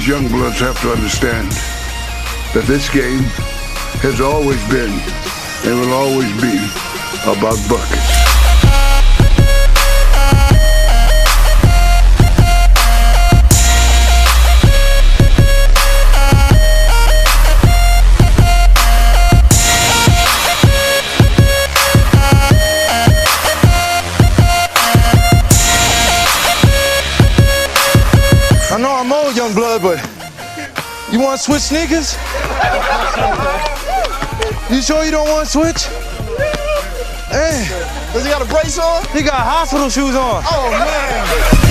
young bloods have to understand that this game has always been and will always be about buckets. I know I'm old, young blood, but you want to switch sneakers? You sure you don't want to switch? Hey. Does he got a brace on? He got hospital shoes on. Oh, man.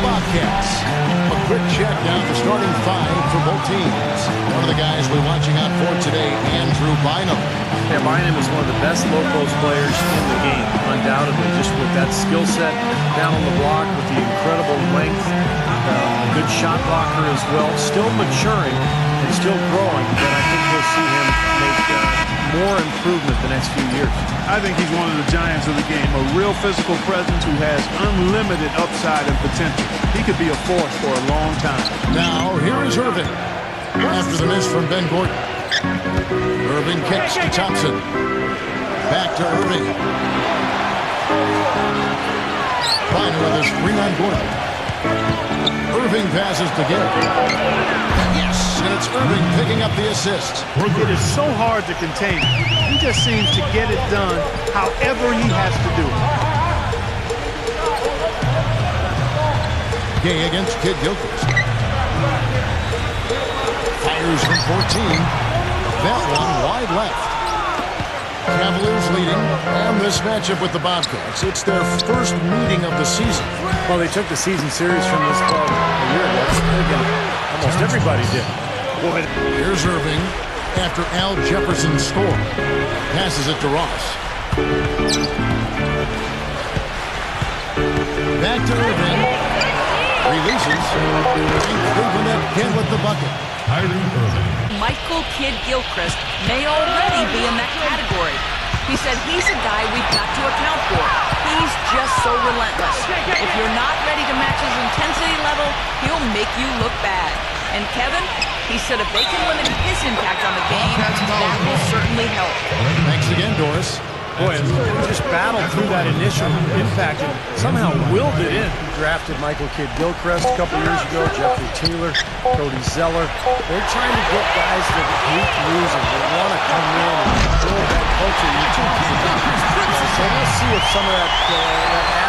Bobcats. A quick check down the starting five for both teams. One of the guys we're watching out for today, Andrew Bynum. Yeah, Bynum is one of the best low-post players in the game, undoubtedly. Just with that skill set down on the block, with the incredible length, a good shot blocker as well. Still maturing and still growing, but I think we'll see him make more improvement the next few years. I think he's one of the giants of the game, a real physical presence who has unlimited upside and potential. He could be a force for a long time. Now, here is Irving. After the miss from Ben Gordon. Irving kicks to Thompson. Back to Irving. Bynum with his screen on Gordon. Irving passes to Gill. Yes, and it's Irving picking up the assist. It is so hard to contain him. He just seems to get it done however he has to do it. Gay against Kid Gilchrist. Fires from 14. That one wide left. Cavaliers leading, and this matchup with the Bobcats. It's their first meeting of the season. Well, they took the season series from this club a year ago. Almost everybody did. Boy. Here's Irving after Al Jefferson scored. Passes it to Ross. Back to Irving. Releases. And Cleveland again with the bucket. Michael Kidd Gilchrist may already be in that category. He said he's a guy we've got to account for. He's just so relentless. If you're not ready to match his intensity level, he'll make you look bad. And Kevin, he said if they can limit his impact on the game, that will certainly help. Thanks again, Doris. Boy, just battled through that initial impact and somehow willed it in. He drafted Michael Kidd Gilchrist a couple years ago, Jeffrey Taylor, Cody Zeller. They're trying to get guys that hate losing. They want to come in and build that culture. So we'll see if some of that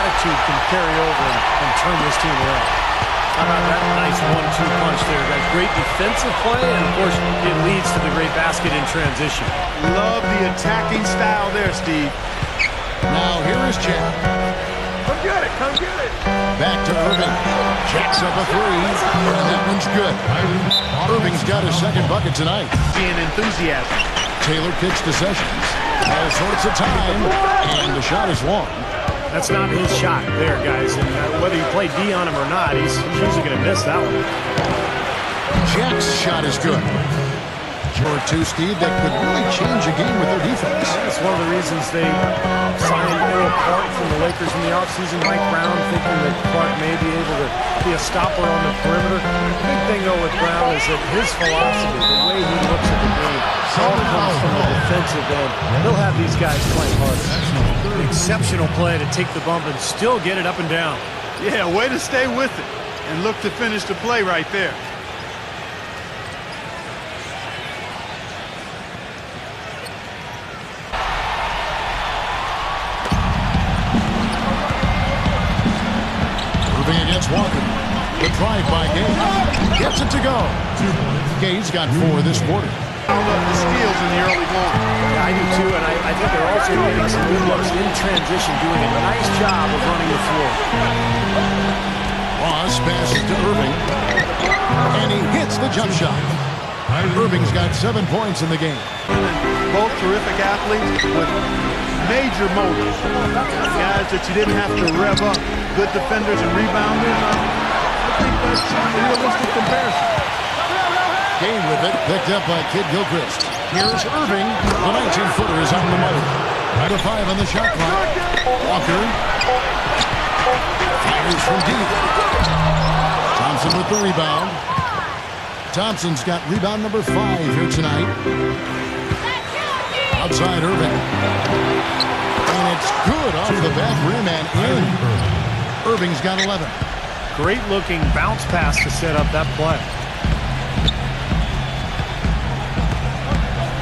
attitude can carry over and turn this team around. How about that nice 1-2 punch there? That great defensive play, and of course, it leads to the great basket in transition. Love the attacking style there, Steve. Now, here is Jack. Come get it, come get it. Back to Irving. Jacks up a three, and that one's good. Irving's got his second bucket tonight. Being enthusiastic. Taylor kicks to Sessions. All sorts of time, and the shot is long. That's not his shot there, guys. And whether you play D on him or not, he's usually going to miss that one. Jack's shot is good. Or two, Steve, that could really change a game with their defense. That's one of the reasons they signed Earl Clark from the Lakers in the offseason. Mike Brown thinking that Clark may be able to be a stopper on the perimeter. The big thing, though, with Brown is that his philosophy, the way he looks at the game, all comes from the defensive end. He'll have these guys playing hard. Exceptional play to take the bump and still get it up and down. Yeah, way to stay with it and look to finish the play right there. Moving against Walker. The drive by Gay. Gets it to go. Gay's got 4 this quarter. The skills in the early going. Yeah, I do too, and I think they're also getting some good looks in transition, doing a nice job of running the floor. Ross passes to Irving, and he hits the jump shot. Irving's got 7 points in the game. Both terrific athletes with major motives. Guys that you didn't have to rev up. Good defenders and rebounders. I think that's a realistic comparison. Game with it, picked up by Kid Gilchrist. Here's Irving. The 19-footer is on the money. 5 on the shot clock. Walker fires from deep. Thompson with the rebound. Thompson's got rebound number 5 here tonight. Outside Irving. And it's good off the back rim and in. Irving's got 11. Great looking bounce pass to set up that play.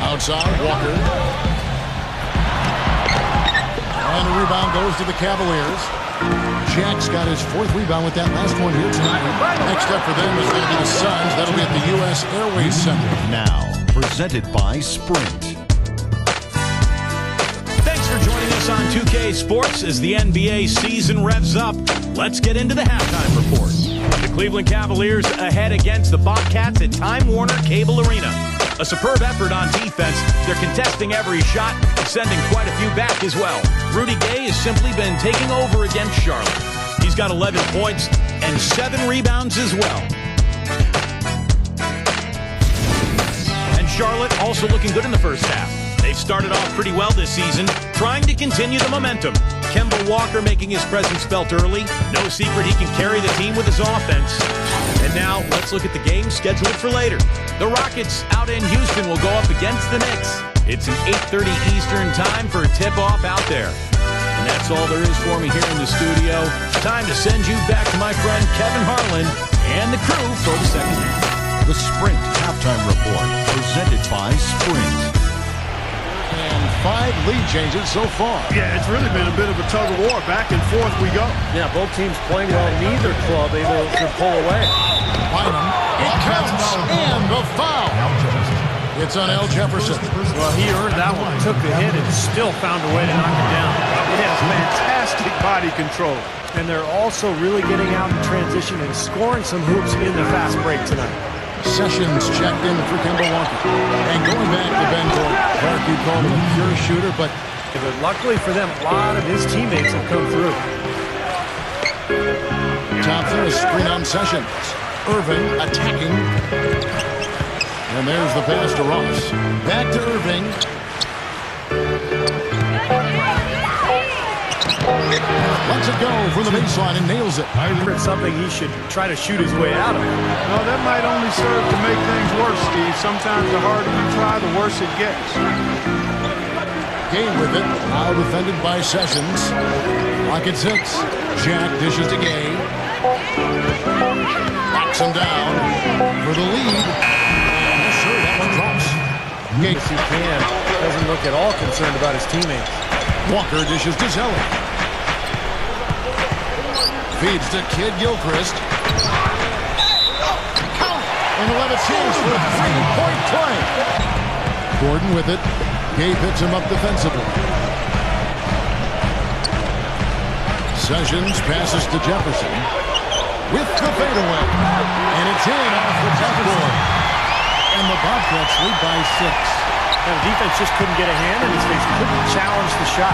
Outside, Walker. And the rebound goes to the Cavaliers. Jack's got his 4th rebound with that last one here tonight. Next up for them is going to be the Suns. That'll be at the U.S. Airways Center. Now, presented by Sprint. Thanks for joining us on 2K Sports as the NBA season revs up. Let's get into the halftime report. The Cleveland Cavaliers ahead against the Bobcats at Time Warner Cable Arena. A superb effort on defense. They're contesting every shot and sending quite a few back as well. Rudy Gay has simply been taking over against Charlotte. He's got 11 points and 7 rebounds as well. And Charlotte also looking good in the first half. They've started off pretty well this season, trying to continue the momentum. Kemba Walker making his presence felt early. No secret he can carry the team with his offense. And now, let's look at the game scheduled for later. The Rockets out in Houston will go up against the Knicks. It's an 8:30 Eastern time for a tip-off out there. And that's all there is for me here in the studio. Time to send you back to my friend Kevin Harlan and the crew for the second half. The Sprint Halftime Report, presented by Sprint. And 5 lead changes so far. Yeah, it's really been a bit of a tug of war. Back and forth we go. Yeah, both teams playing well. Neither club able to pull away. Bynum, it counts, and the foul. It's on Al Jefferson. Well, he earned that one. Took the hit and still found a way to knock it down. He has fantastic body control. And they're also really getting out in transition and scoring some hoops in the fast break tonight. Sessions checked in for Kemba Walker. And going back to Ben Gordon. Clark, you called him a pure shooter, but luckily for them, a lot of his teammates have come through. Thompson, a screen on Sessions. Irving attacking. And there's the pass to Ross. Back to Irving. Lets it go from the baseline and nails it. It's something he should try to shoot his way out of. Well, that might only serve to make things worse, Steve. Sometimes the harder you try, the worse it gets. Game with it. Now defended by Sessions. Rockets hits. Jack dishes to Gay. Backs him down for the lead. And sure, that one drops. Gay, he can. Doesn't look at all concerned about his teammates. Walker dishes to Zeller. Feeds to Kid Gilchrist. And we'll have a chance for a 3-point play. Gordon with it. Gay picks him up defensively. Sessions passes to Jefferson. With the fadeaway. And it's in off the backboard. And the Bobcats lead by 6. And the defense just couldn't get a hand in his face. Couldn't challenge the shot.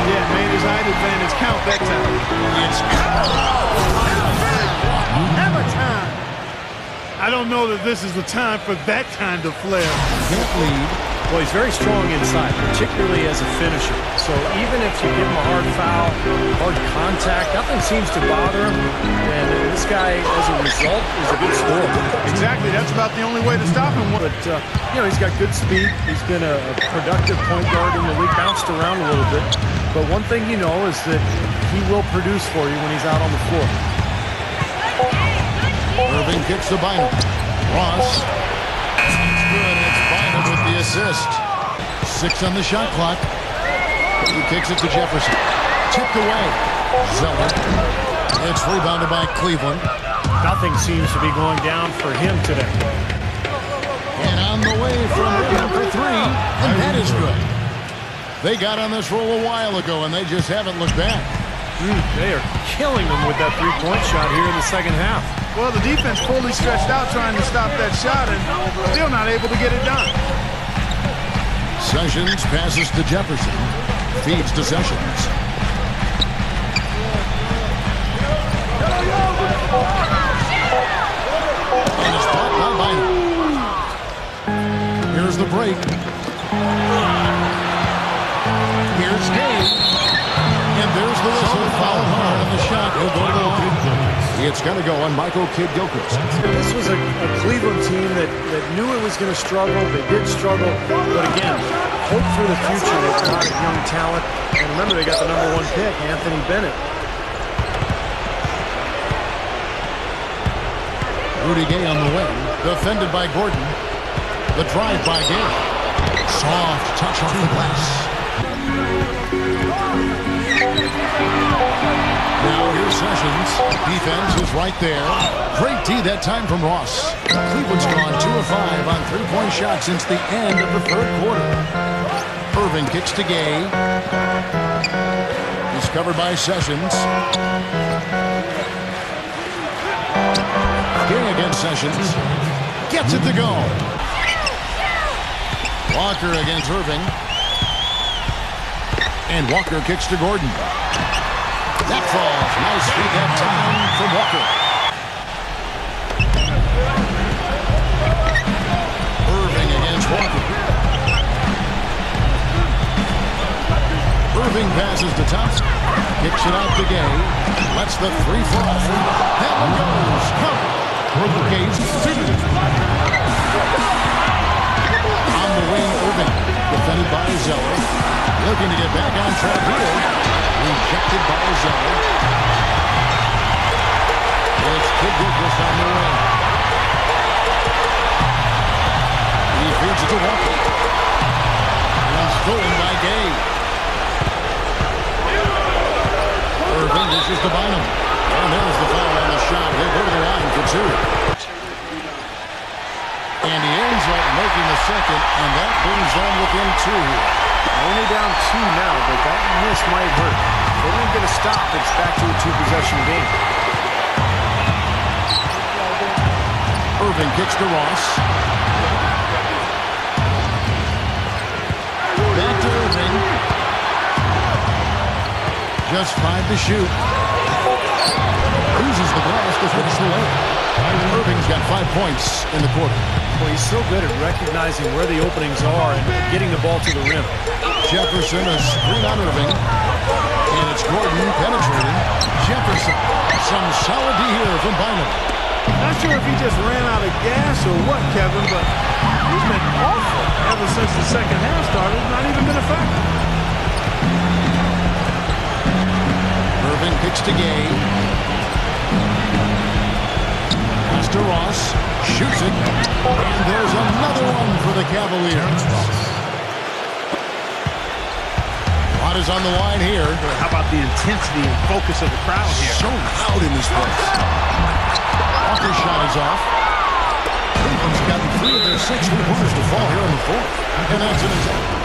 Yeah, made his height advantage count that time. It's Hammer time. I don't know that this is the time for that kind of flair. can't lead. Well, he's very strong inside, particularly as a finisher. So even if you give him a hard foul, hard contact, nothing seems to bother him. And this guy, as a result, is a good scorer. Exactly. That's about the only way to stop him. But, you know, he's got good speed. He's been a productive point guard in the league, bounced around a little bit. But one thing you know is that he will produce for you when he's out on the floor. Irving kicks to Bynum. Ross. It's good. It's Bynum with the assist. 6 on the shot clock. He kicks it to Jefferson. Tipped away. Zeller. It's rebounded by Cleveland. Nothing seems to be going down for him today. And on the way from Irving for three, and that is good. They got on this roll a while ago, and they just haven't looked back. They are killing them with that three-point shot here in the second half. Well, the defense fully stretched out trying to stop that shot and still not able to get it done. Sessions passes to Jefferson. Feeds to Sessions. And it's blocked by Bynum. Here's the break. Here's Gay. And there's the whistle. Foul hard on the shot. He'll go to the line. It's going to go on Michael Kidd-Gilchrist. This was a Cleveland team that knew it was going to struggle. They did struggle. But again, hope for the future with a lot of young talent. And remember, they got the #1 pick, Anthony Bennett. Rudy Gay on the wing. Defended by Gordon. The drive by Gay. Soft touch off the glass. Now here's Sessions. Defense is right there. Great D that time from Ross. Cleveland's gone 2 of 5 on three-point shots since the end of the third quarter. Irving kicks to Gay. He's covered by Sessions. Gay against Sessions. Gets it to go. Walker against Irving. And Walker kicks to Gordon. That falls. Nice feed that time from Walker. Irving against Walker. Irving passes to Thompson. Kicks it out to Gay. Lets the three fall. That one goes. Cover. Gay's on the wing, Irving. Defended by Zeller. Looking to get back on track here. Rejected by Zeller. It's Kidd-Gilchrist on the wing. He feeds it to Walker. And stolen by Gay. Irving dishes to Bynum. And there's the foul on the shot. He'll go to the line for two. And he ends up making the second, and that brings them within two. Only down 2 now, but that miss might hurt. If they don't get a stop, it's back to a 2-possession game. Irving kicks to Ross. Back to Irving. Just 5 to shoot. Loses the glass to finish the way. Irving's got 5 points in the quarter. Well, he's so good at recognizing where the openings are and getting the ball to the rim. Jefferson, a screen on Irving. And it's Gordon penetrating. Jefferson. Some solid D here from Bynum. Not sure if he just ran out of gas or what, Kevin, but he's been awful ever since the second half started. Not even been a factor. Irving kicks to Gay. Pass to Ross. Shoots it. And there's another one for the Cavaliers. Rod is on the line here. How about the intensity and focus of the crowd here? So loud in this place. Walker's shot is off. Cleveland's gotten 3 of their 6 3-pointers to fall here in the fourth. And that's an example.